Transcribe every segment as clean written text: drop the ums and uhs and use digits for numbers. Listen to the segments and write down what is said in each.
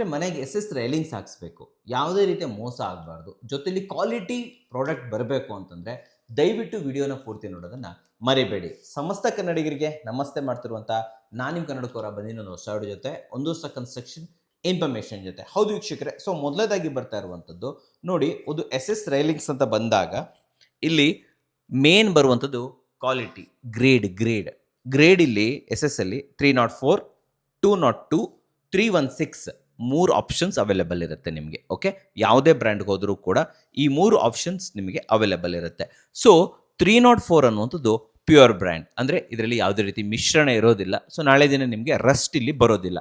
ಸ್ನೇಹಿತರೆ, ಮನೆಗೆ S S railings ಹಾಕ್ಸ್ಬೇಕು. ಯಾವುದೇ ರೀತಿಯ ಮೋಸ ಆಗಬಾರ್ದು. ಜೊತೆಲಿ ಕ್ವಾಲಿಟಿ ಪ್ರಾಡಕ್ಟ್ ಬರಬೇಕು ಅಂತಂದರೆ ದಯವಿಟ್ಟು ವಿಡಿಯೋನ ಪೂರ್ತಿ ನೋಡೋದನ್ನು ಮರಿಬೇಡಿ. ಸಮಸ್ತ ಕನ್ನಡಿಗರಿಗೆ ನಮಸ್ತೆ ಮಾಡ್ತಿರುವಂಥ ನಾನು ನಿಮ್ಮ ಕನ್ನಡಕವರ ಬಂದಿನ ಹೊಸ ವಿಡಿಯೋ ಜೊತೆ ಒಂದು ಹೊಸ ಕನ್ಸ್ಟ್ರಕ್ಷನ್ ಇನ್ಫಾರ್ಮೇಷನ್ ಜೊತೆ. ಹೌದು ವೀಕ್ಷಕರೇ, ಸೊ ಮೊದಲದಾಗಿ ಬರ್ತಾ ಇರುವಂಥದ್ದು ನೋಡಿ, ಒಂದು ಎಸ್ ಎಸ್ ರೈಲಿಂಗ್ಸ್ ಅಂತ ಬಂದಾಗ ಇಲ್ಲಿ ಮೇನ್ ಬರುವಂಥದ್ದು ಕ್ವಾಲಿಟಿ ಗ್ರೇಡ್ ಇಲ್ಲಿ ಎಸ್ ಎಸ್ ಅಲ್ಲಿ 304, 202, 316 ಮೂರು ಆಪ್ಷನ್ಸ್ ಅವೈಲೇಬಲ್ ಇರುತ್ತೆ ನಿಮಗೆ. ಓಕೆ, ಯಾವುದೇ ಬ್ರ್ಯಾಂಡ್ಗೆ ಹೋದರೂ ಕೂಡ ಈ ಮೂರು ಆಪ್ಷನ್ಸ್ ನಿಮಗೆ ಅವೈಲೇಬಲ್ ಇರುತ್ತೆ. ಸೊ 304 ಅನ್ನುವಂಥದ್ದು ಪ್ಯೂರ್ ಬ್ರ್ಯಾಂಡ್, ಅಂದರೆ ಇದರಲ್ಲಿ ಯಾವುದೇ ರೀತಿ ಮಿಶ್ರಣ ಇರೋದಿಲ್ಲ. ಸೊ ನಾಳೆ ದಿನ ನಿಮಗೆ ರಸ್ಟ್ ಇಲ್ಲಿ ಬರೋದಿಲ್ಲ.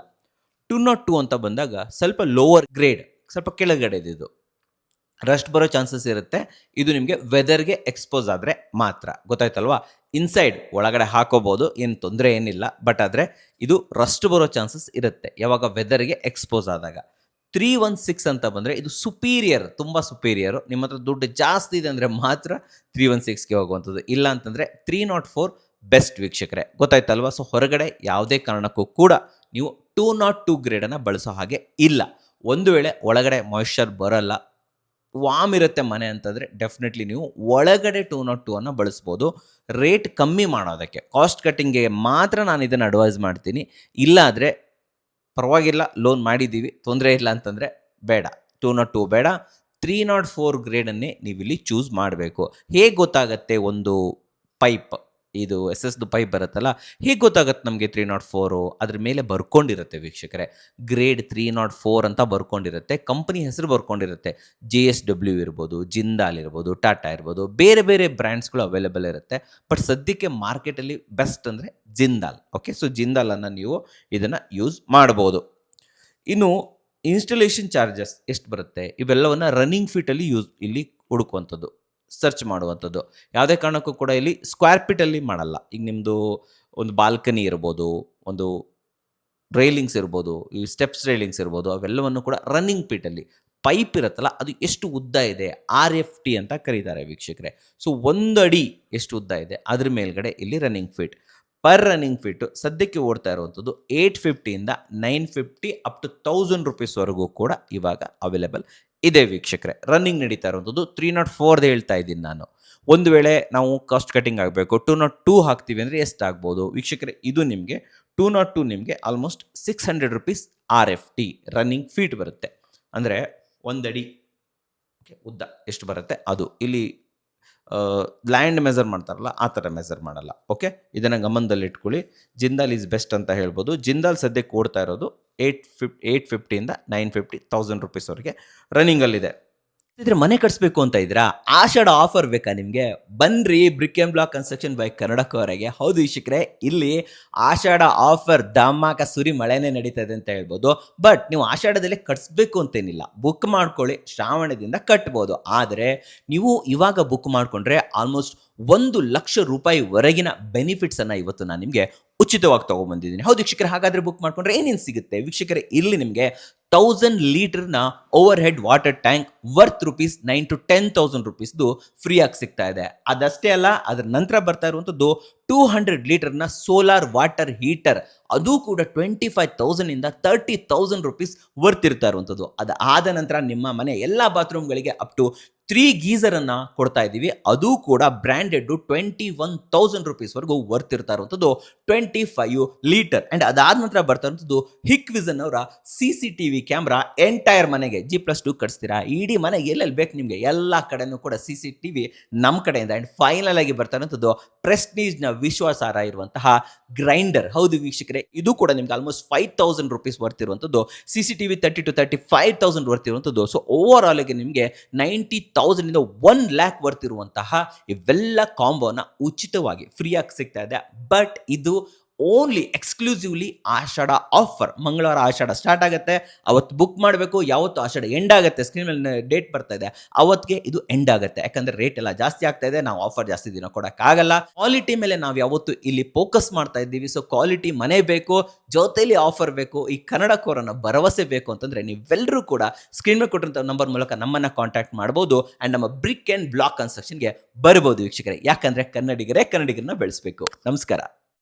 202 ಅಂತ ಬಂದಾಗ ಸ್ವಲ್ಪ ಲೋವರ್ ಗ್ರೇಡ್, ಸ್ವಲ್ಪ ಕೆಳಗಡೆ ಇದು ರಸ್ಟ್ ಬರೋ ಚಾನ್ಸಸ್ ಇರುತ್ತೆ. ಇದು ನಿಮಗೆ ವೆದರ್ಗೆ ಎಕ್ಸ್ಪೋಸ್ ಆದರೆ ಮಾತ್ರ, ಗೊತ್ತಾಯ್ತಲ್ವಾ? ಇನ್ಸೈಡ್ ಒಳಗಡೆ ಹಾಕೋಬೋದು, ಏನು ತೊಂದರೆ ಏನಿಲ್ಲ. ಬಟ್ ಆದರೆ ಇದು ರಸ್ಟ್ ಬರೋ ಚಾನ್ಸಸ್ ಇರುತ್ತೆ ಯಾವಾಗ ವೆದರ್ಗೆ ಎಕ್ಸ್ಪೋಸ್ ಆದಾಗ. 316 ಅಂತ ಬಂದರೆ ಇದು ಸುಪೀರಿಯರ್, ತುಂಬ ಸುಪೀರಿಯರು. ನಿಮ್ಮ ಹತ್ರ ದುಡ್ಡು ಜಾಸ್ತಿ ಇದೆ ಅಂದರೆ ಮಾತ್ರ 316ಗೆ ಹೋಗುವಂಥದ್ದು. ಇಲ್ಲ ಅಂತಂದರೆ 304 ಬೆಸ್ಟ್ ವೀಕ್ಷಕರೇ, ಗೊತ್ತಾಯ್ತಲ್ವಾ? ಸೊ ಹೊರಗಡೆ ಯಾವುದೇ ಕಾರಣಕ್ಕೂ ಕೂಡ ನೀವು 202 ಗ್ರೇಡನ್ನು ಬಳಸೋ ಹಾಗೆ ಇಲ್ಲ. ಒಂದು ವೇಳೆ ಒಳಗಡೆ ಮಾಯಿಶ್ಚರ್ ಬರೋಲ್ಲ, ವಾಮ್ ಇರುತ್ತೆ ಮನೆ ಅಂತಂದರೆ ಡೆಫಿನೆಟ್ಲಿ ನೀವು ಒಳಗಡೆ 202 ಅನ್ನು ಬಳಸ್ಬೋದು. ರೇಟ್ ಕಮ್ಮಿ ಮಾಡೋದಕ್ಕೆ, ಕಾಸ್ಟ್ ಕಟ್ಟಿಂಗ್ಗೆ ಮಾತ್ರ ನಾನು ಇದನ್ನು ಅಡ್ವೈಸ್ ಮಾಡ್ತೀನಿ. ಇಲ್ಲಾದರೆ ಪರವಾಗಿಲ್ಲ, ಲೋನ್ ಮಾಡಿದ್ದೀವಿ, ತೊಂದರೆ ಇಲ್ಲ ಅಂತಂದರೆ ಬೇಡ, 202 ಬೇಡ, 304 ಗ್ರೇಡನ್ನೇ ನೀವಿಲ್ಲಿ ಚೂಸ್ ಮಾಡಬೇಕು. ಹೇಗೆ ಗೊತ್ತಾಗತ್ತೆ ಒಂದು ಪೈಪ್, ಇದು ಎಸ್ ಎಸ್ದು ಪೈಪ್ ಬರುತ್ತಲ್ಲ, ಹೇಗೆ ಗೊತ್ತಾಗುತ್ತೆ ನಮಗೆ 304? ಅದ್ರ ಮೇಲೆ ಬರ್ಕೊಂಡಿರುತ್ತೆ ವೀಕ್ಷಕರೇ, ಗ್ರೇಡ್ 304 ಅಂತ ಬರ್ಕೊಂಡಿರುತ್ತೆ, ಕಂಪನಿ ಹೆಸರು ಬರ್ಕೊಂಡಿರುತ್ತೆ. JSW ಇರ್ಬೋದು, ಜಿಂದಾಲ್ ಇರ್ಬೋದು, ಟಾಟಾ ಇರ್ಬೋದು, ಬೇರೆ ಬೇರೆ ಬ್ರ್ಯಾಂಡ್ಸ್ಗಳು ಅವೈಲೇಬಲ್ ಇರುತ್ತೆ. ಬಟ್ ಸದ್ಯಕ್ಕೆ ಮಾರ್ಕೆಟಲ್ಲಿ ಬೆಸ್ಟ್ ಅಂದರೆ ಜಿಂದಾಲ್. ಓಕೆ, ಸೊ ಜಿಂದಾಲನ್ನು ನೀವು ಇದನ್ನು ಯೂಸ್ ಮಾಡ್ಬೋದು. ಇನ್ನು ಇನ್ಸ್ಟಾಲೇಷನ್ ಚಾರ್ಜಸ್ ಎಷ್ಟು ಬರುತ್ತೆ ಇವೆಲ್ಲವನ್ನು ರನ್ನಿಂಗ್ ಫೀಟಲ್ಲಿ ಇಲ್ಲಿ ಹುಡುಕುವಂಥದ್ದು, ಸರ್ಚ್ ಮಾಡುವಂಥದ್ದು. ಯಾವುದೇ ಕಾರಣಕ್ಕೂ ಕೂಡ ಇಲ್ಲಿ ಸ್ಕ್ವೇರ್ ಫೀಟಲ್ಲಿ ಮಾಡಲ್ಲ. ಈಗ ನಿಮ್ಮದು ಒಂದು ಬಾಲ್ಕನಿ ಇರ್ಬೋದು, ಒಂದು ರೈಲಿಂಗ್ಸ್ ಇರ್ಬೋದು, ಈ ಸ್ಟೆಪ್ಸ್ ರೈಲಿಂಗ್ಸ್ ಇರ್ಬೋದು, ಅವೆಲ್ಲವನ್ನು ಕೂಡ ರನ್ನಿಂಗ್ ಫೀಟಲ್ಲಿ. ಪೈಪ್ ಇರುತ್ತಲ್ಲ ಅದು ಎಷ್ಟು ಉದ್ದ ಇದೆ, RFT ಅಂತ ಕರೀತಾರೆ ವೀಕ್ಷಕರೇ. ಸೊ 1 ಅಡಿ ಎಷ್ಟು ಉದ್ದ ಇದೆ ಅದ್ರ ಮೇಲ್ಗಡೆ ಇಲ್ಲಿ running feet. Per running feet ಸದ್ಯಕ್ಕೆ ಓಡ್ತಾ ಇರುವಂಥದ್ದು 850ಇಂದ 950 ಅಪ್ ಟು 1000 ರೂಪೀಸ್ವರೆಗೂ ಕೂಡ ಇವಾಗ ಅವೈಲೇಬಲ್ ಇದೆ ವೀಕ್ಷಕರೇ. ರನ್ನಿಂಗ್ ನಡೀತಾ ಇರುವಂಥದ್ದು 304 ಹೇಳ್ತಾ ಇದ್ದೀನಿ ನಾನು. ಒಂದು ವೇಳೆ ನಾವು ಕಾಸ್ಟ್ ಕಟ್ಟಿಂಗ್ ಆಗಬೇಕು, 202 ಹಾಕ್ತೀವಿ ಅಂದರೆ ಎಷ್ಟಾಗ್ಬೋದು ವೀಕ್ಷಕರೇ? ಇದು ನಿಮಗೆ 202 ನಿಮಗೆ almost 600 rupees RFT running feet ಬರುತ್ತೆ. ಅಂದರೆ 1 ಅಡಿ ಉದ್ದ ಎಷ್ಟು ಬರುತ್ತೆ ಅದು. ಇಲ್ಲಿ ಲ್ಯಾಂಡ್ ಮೆಜರ್ ಮಾಡ್ತಾರಲ್ಲ ಆ ಥರ ಮೆಜರ್ ಮಾಡಲ್ಲ. ಓಕೆ, ಇದನ್ನು ಗಮನದಲ್ಲಿ ಇಟ್ಕೊಳ್ಳಿ. ಜಿಂದಾಲ್ ಈಸ್ ಬೆಸ್ಟ್ ಅಂತ ಹೇಳ್ಬೋದು. ಜಿಂದಾಲ್ ಸದ್ಯಕ್ಕೆ ಓಡ್ತಾ ಇರೋದು 850ಇಂದ 950, 1000 ರೂಪೀಸ್ವರೆಗೆ ರನ್ನಿಂಗಲ್ಲಿದೆ. ಇದ್ರೆ ಮನೆ ಕಟ್ಸ್ಬೇಕು ಅಂತ ಇದ್ರಾ, ಆಷಾಢ ಆಫರ್ ಬೇಕಾ ನಿಮಗೆ? ಬನ್ರಿ brick and block construction by ಕನ್ನಡಕವರೆಗೆ. ಹೌದು ವೀಕ್ಷಕರೇ, ಇಲ್ಲಿ ಆಷಾಢ ಆಫರ್ ಧಮಾಕ ಸುರಿ ಮಳೆನೇ ನಡೀತಾ ಇದೆ ಅಂತ ಹೇಳ್ಬೋದು. ಬಟ್ ನೀವು ಆಷಾಢದಲ್ಲಿ ಕಟ್ಸ್ಬೇಕು ಅಂತೇನಿಲ್ಲ, ಬುಕ್ ಮಾಡ್ಕೊಳ್ಳಿ, ಶ್ರಾವಣದಿಂದ ಕಟ್ಬೋದು. ಆದರೆ ನೀವು ಇವಾಗ ಬುಕ್ ಮಾಡಿಕೊಂಡ್ರೆ ಆಲ್ಮೋಸ್ಟ್ 1 ಲಕ್ಷ ರೂಪಾಯಿವರೆಗಿನ ಬೆನಿಫಿಟ್ಸನ್ನು ಇವತ್ತು ನಾನು ನಿಮಗೆ ಉಚಿತವಾಗಿ ತೊಗೊಂಡ್ಬಂದಿದ್ದೀನಿ. ಹೌದು ವೀಕ್ಷಕರೇ, ಹಾಗಾದರೆ ಬುಕ್ ಮಾಡಿಕೊಂಡ್ರೆ ಏನೇನು ಸಿಗುತ್ತೆ ವೀಕ್ಷಕರೇ? ಇಲ್ಲಿ ನಿಮಗೆ 1000 ಲೀಟರ್ನ overhead water tank worth rupees 9,000 to 10,000 ರೂಪೀಸ್ದು ಫ್ರೀಯಾಗಿ ಸಿಗ್ತಾ ಇದೆ. ಅದಷ್ಟೇ ಅಲ್ಲ, ಅದರ ನಂತರ ಬರ್ತಾ ಇರುವಂಥದ್ದು 200 ಲೀಟರ್ನ ಸೋಲಾರ್ ವಾಟರ್ ಹೀಟರ್, ಅದು ಕೂಡ 25,000ಇಂದ 30,000 ರೂಪೀಸ್ ವರ್ತ್ ಇರ್ತಾ ಇರುವಂಥದ್ದು. ಅದಾದ ನಂತರ ನಿಮ್ಮ ಮನೆ ಎಲ್ಲ ಬಾತ್ರೂಮ್ಗಳಿಗೆ ಅಪ್ ಟು 3 ಗೀಸರನ್ನು ಕೊಡ್ತಾ ಇದ್ದೀವಿ. ಅದು ಕೂಡ ಬ್ರ್ಯಾಂಡೆಡ್ 21,000 ರೂಪೀಸ್ವರೆಗೂ ವರ್ತ್ ಇರ್ತಾ ಇರುವಂಥದ್ದು 25 ಲೀಟರ್. ಆ್ಯಂಡ್ ಅದಾದ ನಂತರ ಬರ್ತಾ ಇರುವಂಥದ್ದು ಹಿಕ್ವಿಸನ್ ಅವರ CCTV ಕ್ಯಾಮ್ರಾ. ಎಂಟೈರ್ ಮನೆಗೆ G+2 ಕಟ್ಸ್ತೀರಾ, ಇಡೀ ಮನೆ ಎಲ್ಲೆಲ್ಲಿ ಬೇಕು ನಿಮಗೆ ಎಲ್ಲ ಕಡೆನೂ ಕೂಡ CCTV ನಮ್ಮ ಕಡೆಯಿಂದ. ಆ್ಯಂಡ್ ಫೈನಲ್ ಆಗಿ ಬರ್ತಾ ಇರುವಂಥದ್ದು ಪ್ರೆಸ್ಟೀಜ್ನ ವಿಶ್ವಾಸಾರ್ಹ ಇರುವಂತಹ ಗ್ರೈಂಡರ್. ಹೌದು ವೀಕ್ಷಕರೇ, ಇದು ಕೂಡ ನಿಮ್ಗೆ ಆಲ್ಮೋಸ್ಟ್ 5,000 ರೂಪೀಸ್ ವರ್ತ್ ಇರುವಂಥದ್ದು, CCTV 30,000 to 35,000 ವರ್ತ್ ಇರುವಂಥದ್ದು. ಸೊ ಓವರ್ ಆಲ್ಗೆ ನಿಮಗೆ 90,000ಇಂದ 1 lakh ವರ್ತ್ ಇರುವಂತಹ ಇವೆಲ್ಲ ಕಾಂಬೋನ ಉಚಿತವಾಗಿ ಫ್ರೀಯಾಗಿ ಸಿಗ್ತಾ ಇದೆ. ಬಟ್ ಇದು ಓನ್ಲಿ ಎಕ್ಸ್ಕ್ಲೂಸಿವ್ಲಿ ಆಷಾಢ ಆಫರ್. ಮಂಗಳವಾರ ಆಷಾಢ ಸ್ಟಾರ್ಟ್ ಆಗುತ್ತೆ, ಅವತ್ತು ಬುಕ್ ಮಾಡಬೇಕು. ಯಾವತ್ತು ಆಷಾಢ ಎಂಡ್ ಆಗುತ್ತೆ, ಸ್ಕ್ರೀನ್ ಮೇಲೆ ಡೇಟ್ ಬರ್ತಾ ಇದೆ, ಅವತ್ತಿಗೆ ಇದು ಎಂಡ್ ಆಗುತ್ತೆ. ಯಾಕಂದರೆ ರೇಟ್ ಎಲ್ಲ ಜಾಸ್ತಿ ಆಗ್ತಾ ಇದೆ, ನಾವು ಆಫರ್ ಜಾಸ್ತಿ ದಿನ ಕೊಡೋಕ್ಕಾಗಲ್ಲ. ಕ್ವಾಲಿಟಿ ಮೇಲೆ ನಾವು ಯಾವತ್ತು ಇಲ್ಲಿ ಫೋಕಸ್ ಮಾಡ್ತಾ ಇದ್ದೀವಿ. ಸೊ ಕ್ವಾಲಿಟಿ ಮನೆ ಬೇಕು, ಜೊತೆಲಿ ಆಫರ್ ಬೇಕು, ಈ ಕನ್ನಡಕವರನ್ನು ಭರವಸೆ ಬೇಕು ಅಂತಂದರೆ ನೀವೆಲ್ಲರೂ ಕೂಡ ಸ್ಕ್ರೀನ್ ಮೇಲೆ ಕೊಟ್ಟಿರೋ ನಂಬರ್ ಮೂಲಕ ನಮ್ಮನ್ನು ಕಾಂಟ್ಯಾಕ್ಟ್ ಮಾಡ್ಬೋದು. ಆ್ಯಂಡ್ ನಮ್ಮ ಬ್ರಿಕ್ ಆ್ಯಂಡ್ ಬ್ಲಾಕ್ ಕನ್ಸ್ಟ್ರಕ್ಷನ್ಗೆ ಬರ್ಬೋದು ವೀಕ್ಷಕರೇ. ಯಾಕಂದರೆ ಕನ್ನಡಿಗರನ್ನ ಬೆಳೆಸಬೇಕು. ನಮಸ್ಕಾರ.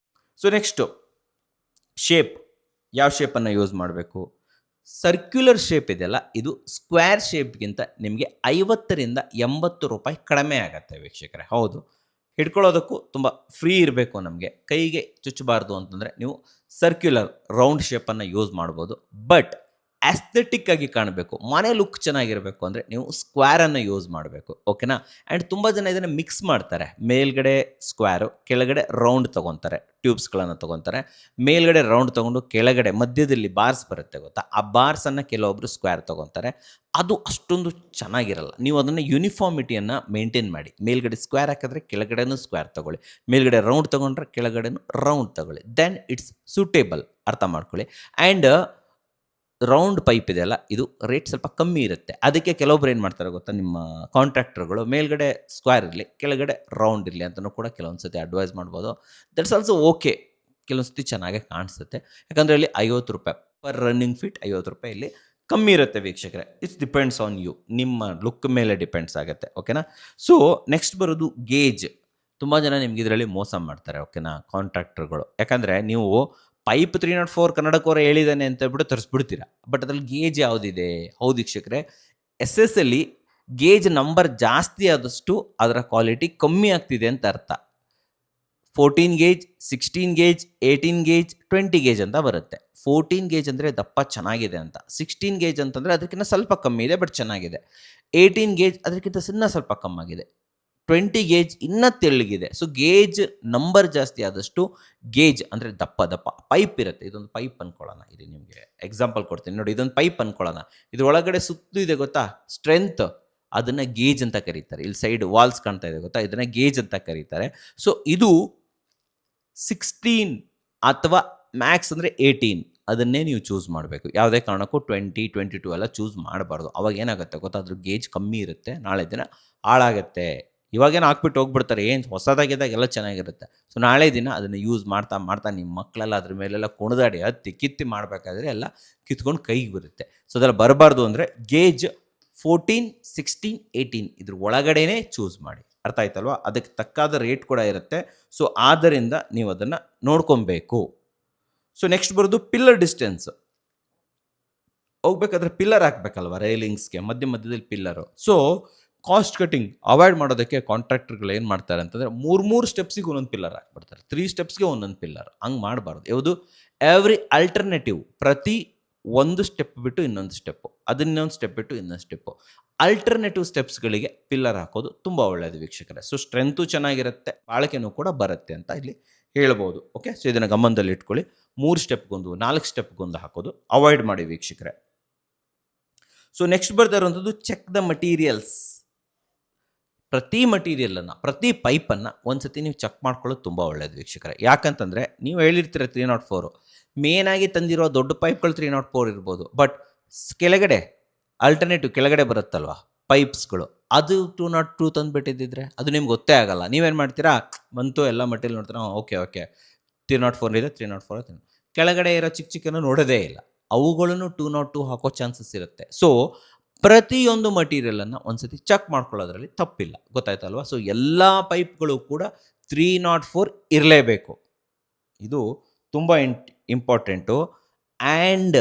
ಸೊ ನೆಕ್ಸ್ಟು ಶೇಪ್, ಯಾವ ಶೇಪನ್ನು ಯೂಸ್ ಮಾಡಬೇಕು? ಸರ್ಕ್ಯುಲರ್ ಶೇಪ್ ಇದೆಯಲ್ಲ, ಇದು ಸ್ಕ್ವೇರ್ ಶೇಪ್ಗಿಂತ ನಿಮಗೆ 50ರಿಂದ 80 ರೂಪಾಯಿ ಕಡಿಮೆ ಆಗುತ್ತೆ ವೀಕ್ಷಕರೇ. ಹೌದು, ಹಿಡ್ಕೊಳ್ಳೋದಕ್ಕೂ ತುಂಬ ಫ್ರೀ ಇರಬೇಕು, ನಮಗೆ ಕೈಗೆ ಚುಚ್ಚಬಾರ್ದು ಅಂತಂದರೆ ನೀವು ಸರ್ಕ್ಯುಲರ್ ರೌಂಡ್ ಶೇಪನ್ನು ಯೂಸ್ ಮಾಡ್ಬೋದು. ಬಟ್ ಆಸ್ಥೆಟಿಕ್ ಆಗಿ ಕಾಣಬೇಕು, ಮನೆ ಲುಕ್ ಚೆನ್ನಾಗಿರಬೇಕು ಅಂದರೆ ನೀವು ಸ್ಕ್ವೇರನ್ನು ಯೂಸ್ ಮಾಡಬೇಕು. ಓಕೆನಾ? ಆ್ಯಂಡ್ ತುಂಬ ಜನ ಇದನ್ನು ಮಿಕ್ಸ್ ಮಾಡ್ತಾರೆ. ಮೇಲ್ಗಡೆ ಸ್ಕ್ವೇರು, ಕೆಳಗಡೆ ರೌಂಡ್ ತೊಗೊತಾರೆ, ಟ್ಯೂಬ್ಸ್ಗಳನ್ನು ತೊಗೊತಾರೆ. ಮೇಲ್ಗಡೆ ರೌಂಡ್ ತೊಗೊಂಡು ಕೆಳಗಡೆ ಮಧ್ಯದಲ್ಲಿ ಬಾರ್ಸ್ ಬರುತ್ತೆ ಗೊತ್ತಾ, ಆ ಬಾರ್ಸನ್ನು ಕೆಲವೊಬ್ಬರು ಸ್ಕ್ವೇರ್ ತೊಗೊತಾರೆ. ಅದು ಅಷ್ಟೊಂದು ಚೆನ್ನಾಗಿರಲ್ಲ. ನೀವು ಅದನ್ನು ಯೂನಿಫಾರ್ಮಿಟಿಯನ್ನು ಮೇಂಟೈನ್ ಮಾಡಿ. ಮೇಲ್ಗಡೆ ಸ್ಕ್ವೇರ್ ಹಾಕಿದ್ರೆ ಕೆಳಗಡೆನೂ ಸ್ಕ್ವೇರ್ ತೊಗೊಳ್ಳಿ, ಮೇಲ್ಗಡೆ ರೌಂಡ್ ತೊಗೊಂಡ್ರೆ ಕೆಳಗಡೆನೂ ರೌಂಡ್ ತೊಗೊಳ್ಳಿ. ದೆನ್ ಇಟ್ಸ್ ಸೂಟೇಬಲ್, ಅರ್ಥ ಮಾಡ್ಕೊಳ್ಳಿ. ಆ್ಯಂಡ್ ರೌಂಡ್ ಪೈಪ್ ಇದೆಯಲ್ಲ, ಇದು ರೇಟ್ ಸ್ವಲ್ಪ ಕಮ್ಮಿ ಇರುತ್ತೆ. ಅದಕ್ಕೆ ಕೆಲವೊಬ್ರು ಏನು ಮಾಡ್ತಾರೆ ಗೊತ್ತಾ, ನಿಮ್ಮ ಕಾಂಟ್ರಾಕ್ಟರ್ಗಳು ಮೇಲ್ಗಡೆ ಸ್ಕ್ವೇರ್ ಇರಲಿ ಕೆಳಗಡೆ ರೌಂಡ್ ಇರಲಿ ಅಂತಲೂ ಕೂಡ ಕೆಲವೊಂದು ಸತಿ ಅಡ್ವೈಸ್ ಮಾಡ್ಬೋದು. ದಟ್ಸ್ ಆಲ್ಸೋ ಓಕೆ, ಕೆಲವೊಂದು ಸತಿ ಚೆನ್ನಾಗೇ ಕಾಣಿಸುತ್ತೆ. ಯಾಕಂದರೆ ಇಲ್ಲಿ 50 ರೂಪಾಯಿ ಪರ್ ರನ್ನಿಂಗ್ ಫೀಟ್, 50 ರೂಪಾಯಿ ಇಲ್ಲಿ ಕಮ್ಮಿ ಇರುತ್ತೆ ವೀಕ್ಷಕರೇ. ಇಟ್ಸ್ ಡಿಪೆಂಡ್ಸ್ ಆನ್ ಯು, ನಿಮ್ಮ ಲುಕ್ ಮೇಲೆ ಡಿಪೆಂಡ್ಸ್ ಆಗುತ್ತೆ. ಓಕೆನಾ? ಸೊ ನೆಕ್ಸ್ಟ್ ಬರೋದು ಗೇಜ್. ತುಂಬ ಜನ ನಿಮ್ಗೆ ಇದರಲ್ಲಿ ಮೋಸ ಮಾಡ್ತಾರೆ. ಓಕೆನಾ? ಕಾಂಟ್ರಾಕ್ಟರ್ಗಳು. ಯಾಕಂದರೆ ನೀವು ಪೈಪ್ 304 ಕನ್ನಡಕವರ ಹೇಳಿದ್ದಾನೆ ಅಂತ ಹೇಳ್ಬಿಟ್ಟು ತರಿಸ್ಬಿಡ್ತೀರಾ. ಬಟ್ ಅದರಲ್ಲಿ ಗೇಜ್ ಯಾವುದಿದೆ? ಹೌದು ವೀಕ್ಷಕರೇ, ಎಸ್ ಅಲ್ಲಿ ಗೇಜ್ ನಂಬರ್ ಜಾಸ್ತಿ ಆದಷ್ಟು ಅದರ ಕ್ವಾಲಿಟಿ ಕಮ್ಮಿ ಆಗ್ತಿದೆ ಅಂತ ಅರ್ಥ. 14 ಗೇಜ್, 16 ಗೇಜ್, 18 ಗೇಜ್, 20 ಗೇಜ್ ಅಂತ ಬರುತ್ತೆ. 14 ಗೇಜ್ ಅಂದರೆ ದಪ್ಪ ಚೆನ್ನಾಗಿದೆ ಅಂತ. 16 ಗೇಜ್ ಅಂತಂದರೆ ಅದಕ್ಕಿಂತ ಸ್ವಲ್ಪ ಕಮ್ಮಿ ಇದೆ ಬಟ್ ಚೆನ್ನಾಗಿದೆ. 18 ಗೇಜ್ ಅದಕ್ಕಿಂತ ಸ್ವಲ್ಪ ಕಮ್ಮಾಗಿದೆ. 20 ಗೇಜ್ ಇನ್ನೂ ತೆಳ್ಳಗಿದೆ. ಸೊ ಗೇಜ್ ನಂಬರ್ ಜಾಸ್ತಿ ಆದಷ್ಟು ಗೇಜ್ ಅಂದರೆ ದಪ್ಪ ಪೈಪ್ ಇರುತ್ತೆ. ಇದೊಂದು ಪೈಪ್ ಅಂದ್ಕೊಳ್ಳೋಣ, ಇದು ನಿಮಗೆ ಎಕ್ಸಾಂಪಲ್ ಕೊಡ್ತೀನಿ ನೋಡಿ. ಇದೊಂದು ಪೈಪ್ ಅಂದ್ಕೊಳ್ಳೋಣ, ಇದ್ರ ಒಳಗಡೆ ಸುತ್ತು ಇದೆ ಗೊತ್ತಾ, ಸ್ಟ್ರೆಂತ್, ಅದನ್ನು ಗೇಜ್ ಅಂತ ಕರೀತಾರೆ. ಇಲ್ಲಿ ಸೈಡ್ ವಾಲ್ಸ್ ಕಾಣ್ತಾ ಇದೆ ಗೊತ್ತಾ, ಇದನ್ನು ಗೇಜ್ ಅಂತ ಕರೀತಾರೆ. ಸೊ ಇದು 16 ಅಥವಾ ಮ್ಯಾಕ್ಸ್ ಅಂದರೆ 18, ಅದನ್ನೇ ನೀವು ಚೂಸ್ ಮಾಡಬೇಕು. ಯಾವುದೇ ಕಾರಣಕ್ಕೂ 20, 22 ಎಲ್ಲ ಚೂಸ್ ಮಾಡಬಾರ್ದು. ಅವಾಗ ಏನಾಗುತ್ತೆ ಗೊತ್ತಾ, ಅದ್ರ ಗೇಜ್ ಕಮ್ಮಿ ಇರುತ್ತೆ, ನಾಳೆ ದಿನ ಹಾಳಾಗುತ್ತೆ. ಇವಾಗೇನು ಹಾಕ್ಬಿಟ್ಟು ಹೋಗ್ಬಿಡ್ತಾರೆ, ಏನು ಹೊಸದಾಗಿದ್ದಾಗ ಎಲ್ಲ ಚೆನ್ನಾಗಿರುತ್ತೆ. ಸೊ ನಾಳೆ ದಿನ ಅದನ್ನು ಯೂಸ್ ಮಾಡ್ತಾ ನಿಮ್ಮ ಮಕ್ಕಳೆಲ್ಲ ಅದ್ರ ಮೇಲೆಲ್ಲ ಕುಣಿದಾಡಿ ಹತ್ತಿ ಕಿತ್ತಿ ಮಾಡಬೇಕಾದ್ರೆ ಎಲ್ಲ ಕಿತ್ಕೊಂಡು ಕೈಗೆ ಬರುತ್ತೆ. ಸೊ ಅದೆಲ್ಲ ಬರಬಾರ್ದು ಅಂದರೆ ಗೇಜ್ 14, 16, 18 ಇದ್ರ ಒಳಗಡೆನೇ ಚೂಸ್ ಮಾಡಿ. ಅರ್ಥ ಆಯ್ತಲ್ವಾ? ಅದಕ್ಕೆ ತಕ್ಕಾದ ರೇಟ್ ಕೂಡ ಇರುತ್ತೆ. ಸೊ ಆದ್ದರಿಂದ ನೀವು ಅದನ್ನು ನೋಡ್ಕೊಬೇಕು. ಸೊ ನೆಕ್ಸ್ಟ್ ಬರೋದು ಪಿಲ್ಲರ್ ಡಿಸ್ಟೆನ್ಸ್. ಹೋಗ್ಬೇಕಾದ್ರೆ ಪಿಲ್ಲರ್ ಹಾಕ್ಬೇಕಲ್ವ ರೈಲಿಂಗ್ಸ್ಗೆ, ಮಧ್ಯದಲ್ಲಿ pillar. So cost cutting avoid ಮಾಡೋದಕ್ಕೆ ಕಾಂಟ್ರಾಕ್ಟರ್ಗಳು ಏನು ಮಾಡ್ತಾರೆ ಅಂತಂದರೆ 3 ಸ್ಟೆಪ್ಸಿಗೆ ಒಂದೊಂದು ಪಿಲ್ಲರ್ ಹಾಕ್ಬಿಡ್ತಾರೆ, 3 ಸ್ಟೆಪ್ಸ್ಗೆ ಒಂದೊಂದು ಪಿಲ್ಲರ್. ಹಂಗೆ ಮಾಡಬಾರ್ದು. ಯಾವುದು ಎವ್ರಿ ಅಲ್ಟರ್ನೇಟಿವ್, ಪ್ರತಿ ಒಂದು ಸ್ಟೆಪ್ ಬಿಟ್ಟು ಇನ್ನೊಂದು ಸ್ಟೆಪ್ಪು, ಅದನ್ನೊಂದು ಸ್ಟೆಪ್ ಬಿಟ್ಟು ಇನ್ನೊಂದು ಸ್ಟೆಪ್ಪು, ಅಲ್ಟರ್ನೇಟಿವ್ ಸ್ಟೆಪ್ಸ್ಗಳಿಗೆ ಪಿಲ್ಲರ್ ಹಾಕೋದು ತುಂಬ ಒಳ್ಳೆಯದು ವೀಕ್ಷಕರೇ. ಸೊ ಸ್ಟ್ರೆಂತು ಚೆನ್ನಾಗಿರುತ್ತೆ, ಬಾಳಿಕೆನೂ ಕೂಡ ಬರುತ್ತೆ ಅಂತ ಇಲ್ಲಿ ಹೇಳ್ಬೋದು. ಓಕೆ, ಸೊ ಇದನ್ನು ಗಮನದಲ್ಲಿ ಇಟ್ಕೊಳ್ಳಿ. 3 ಸ್ಟೆಪ್ಗೊಂದು 4 ಸ್ಟೆಪ್ಗೊಂದು ಹಾಕೋದು ಅವಾಯ್ಡ್ ಮಾಡಿ ವೀಕ್ಷಕರೇ. ಸೊ ನೆಕ್ಸ್ಟ್ ಬರ್ತಾ ಇರುವಂಥದ್ದು ಚೆಕ್ ದ ಮಟೀರಿಯಲ್ಸ್. ಪ್ರತಿ ಮಟೀರಿಯಲನ್ನು, ಪ್ರತಿ ಪೈಪನ್ನು ಒಂದು ಸತಿ ನೀವು ಚೆಕ್ ಮಾಡ್ಕೊಳ್ಳೋದು ತುಂಬ ಒಳ್ಳೆಯದು ವೀಕ್ಷಕರೇ. ಯಾಕಂತಂದರೆ ನೀವು ಹೇಳಿರ್ತೀರ 304 ಮೇನಾಗಿ ತಂದಿರೋ ದೊಡ್ಡ ಪೈಪ್ಗಳು 304 ಇರ್ಬೋದು. ಬಟ್ ಕೆಳಗಡೆ ಅಲ್ಟರ್ನೇಟಿವ್ ಕೆಳಗಡೆ ಬರುತ್ತಲ್ವ ಪೈಪ್ಸ್ಗಳು, ಅದು 202 ತಂದುಬಿಟ್ಟಿದ್ದಿದ್ರೆ ಅದು ನಿಮ್ಗೆ ಗೊತ್ತೇ ಆಗಲ್ಲ. ನೀವೇನು ಮಾಡ್ತೀರಾ, ಬಂತು ಎಲ್ಲ ಮಟೀರಿಯಲ್ ನೋಡ್ತೀರಾ, ಓಕೆ 304 ಇದೆ, 304 ಕೆಳಗಡೆ ಇರೋ ಚಿಕ್ಕನ್ನು ನೋಡೋದೇ ಇಲ್ಲ. ಅವುಗಳನ್ನು 202 ಹಾಕೋ ಚಾನ್ಸಸ್ ಇರುತ್ತೆ. ಸೊ ಪ್ರತಿಯೊಂದು ಮಟೀರಿಯಲನ್ನು ಒಂದು ಸತಿ ಚೆಕ್ ಮಾಡ್ಕೊಳ್ಳೋದ್ರಲ್ಲಿ ತಪ್ಪಿಲ್ಲ, ಗೊತ್ತಾಯ್ತಲ್ವ? ಸೊ ಎಲ್ಲ ಪೈಪ್ಗಳು ಕೂಡ 304 ಇರಲೇಬೇಕು. ಇದು ತುಂಬ ಇಂಪಾರ್ಟೆಂಟು. ಆ್ಯಂಡ್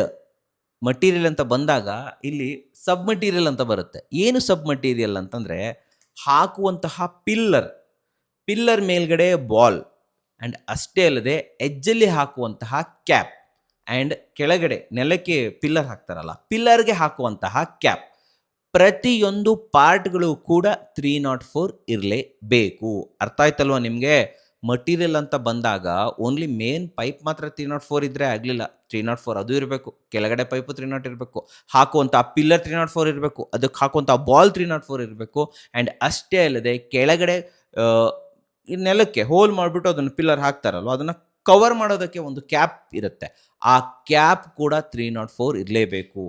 ಮಟೀರಿಯಲ್ ಅಂತ ಬಂದಾಗ ಇಲ್ಲಿ ಸಬ್ ಮಟೀರಿಯಲ್ ಅಂತ ಬರುತ್ತೆ. ಏನು ಸಬ್ ಮಟೀರಿಯಲ್ ಅಂತಂದರೆ ಹಾಕುವಂತಹ ಪಿಲ್ಲರ್ ಮೇಲ್ಗಡೆ ಬಾಲ್, ಆ್ಯಂಡ್ ಅಷ್ಟೇ ಅಲ್ಲದೆ ಎಜ್ಜಲ್ಲಿ ಹಾಕುವಂತಹ ಕ್ಯಾಪ್, ಆ್ಯಂಡ್ ಕೆಳಗಡೆ ನೆಲಕ್ಕೆ ಪಿಲ್ಲರ್ ಹಾಕ್ತಾರಲ್ಲ, ಪಿಲ್ಲರ್ಗೆ ಹಾಕುವಂತಹ ಕ್ಯಾಪ್, ಪ್ರತಿಯೊಂದು ಪಾರ್ಟ್ಗಳು ಕೂಡ 304 ಇರಲೇಬೇಕು. ಅರ್ಥ ಆಯ್ತಲ್ವ ನಿಮಗೆ? ಮಟೀರಿಯಲ್ ಅಂತ ಬಂದಾಗ ಓನ್ಲಿ ಮೇನ್ ಪೈಪ್ ಮಾತ್ರ 304 ಇದ್ದರೆ ಆಗಲಿಲ್ಲ. 304 ಅದು ಇರಬೇಕು, ಕೆಳಗಡೆ ಪೈಪು 304 ಇರಬೇಕು, ಹಾಕುವಂಥ ಪಿಲ್ಲರ್ 304 ಇರಬೇಕು, ಅದಕ್ಕೆ ಹಾಕುವಂಥ ಬಾಲ್ 304 ಇರಬೇಕು. ಆ್ಯಂಡ್ ಅಷ್ಟೇ ಅಲ್ಲದೆ ಕೆಳಗಡೆ ನೆಲಕ್ಕೆ ಹೋಲ್ ಮಾಡಿಬಿಟ್ಟು ಅದನ್ನು ಪಿಲ್ಲರ್ ಹಾಕ್ತಾರಲ್ವ, ಅದನ್ನು ಕವರ್ ಮಾಡೋದಕ್ಕೆ ಒಂದು ಕ್ಯಾಪ್ ಇರುತ್ತೆ. ಆ ಕ್ಯಾಪ್ ಕೂಡ 304 ಇರಲೇಬೇಕು.